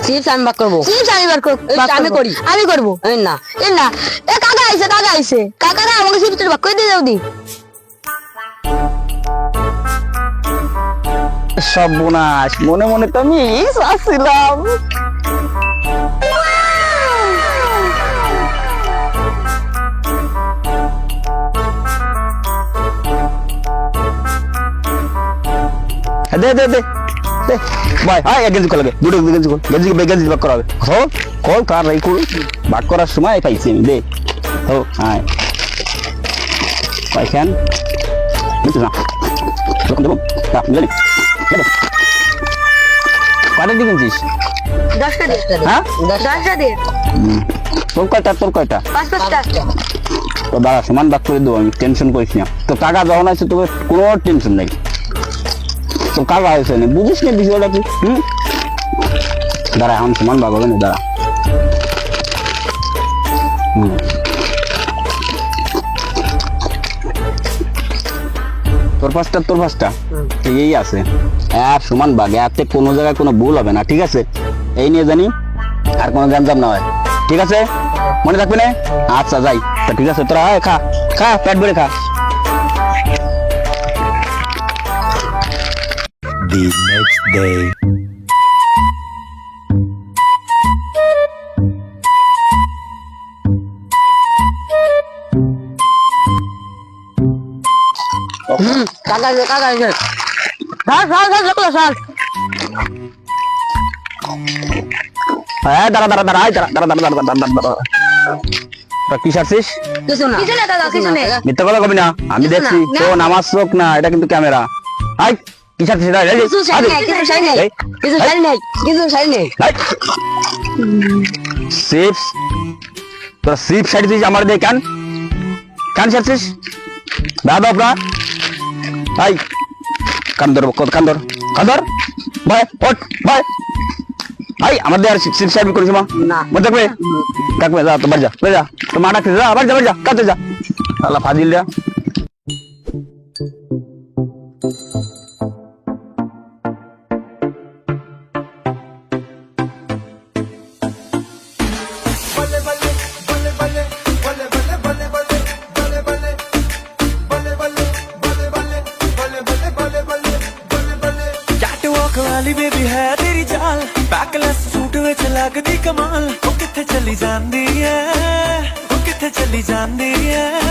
Chips আমি ভাগ করবো। চিপস আমি বার করব। আমি করি। আমি করব। না এ না, এ কাকা আইছে কাকারা আমাকে চিপস ভাগ করে দিয়ে দাও দি। সর্বনাশ, মনে মনে তো আমি আসছিলাম। দে দে দে দে ভাই, হ্যাঁ গেঞ্জি খোলা, দুটো গেঞ্জি খোল, গেঞ্জি বাক করা হবে। খোল খোল, তার এই খোল, বাক করার সময় পাইছি আমি। দে ও হ্যাঁ পাইছেন বুঝছো না? যখন দেবো জানি কয়টা দিয়ে কিনছিস? 10টা দে। হ্যাঁ 10টা দে। তোর কয়টা? তোর কয়টা? 5-5টা। তো দাঁড়া, সমান ভাগ করে দেবো আমি, টেনশন করিস না। তো টাকা যখন আছে তোকে কোনো টেনশন নেই। তো কাকা হয়েছে না, বুঝিস না বিষয়টা কি? দাঁড়া, এখন সমান ভাগ হবে না, দাঁড়া। তোর পাঁচটা ঠিকই আছে। আর সমান ভাগ, এতে কোনো জায়গায় কোনো ভুল হবে না, ঠিক আছে? এই নিয়ে জানি আর কোনো গ্যাঞ্জাম না হয়, ঠিক আছে? মনে থাকবে না? আচ্ছা যাই, তা ঠিক আছে, তোরা খা খা, পেট ভরে খা। The next day. কাকা স্যার দেখলো স্যার। হ্যাঁ দাঁড়া দাঁড়া দাঁড়া দাঁড়া দাঁড়া দাঁড়া দাঁড়া দাঁড়া দাঁড়া। তোরা কি সারছিস? কিছু না কিছু না দাদা, কিছু না। মিথ্যা কথা কবি না, আমি দেখছি না। তো নামাজ চোখ না, এটা কিন্তু ক্যামেরা। হাই কি সারছিস? কিছু শাড়ি নাই, কিছু শাড়ি নাই, কিছু শাড়ি নাই, কিছু শাড়ি নাই। চিপস, তোরা চিপস শাড়ি দিয়েছিস আমার দিয়ে, কান সারছিস? দাদা আপনার হাই কান ধর, কান ধর ভাই, ওঠ ভাই। ভাই আমার দিয়ে আর চিপস শাড়ি করিস মা? না। মনে থাকবে? থাকবে, যা তো বাড়ি যা, বাড়ি যা, তো মা ডাকছিস, যা বাড়ি যা, বাড়ি যা, কাঁদতে যা। আল্লাহ ফাজিল যা। वाली बेबी है तेरी चाल, बैकलेस सूट विच लगदी कमाल। ओ किथे चली जांदी है, ओ किथे चली जांदी है।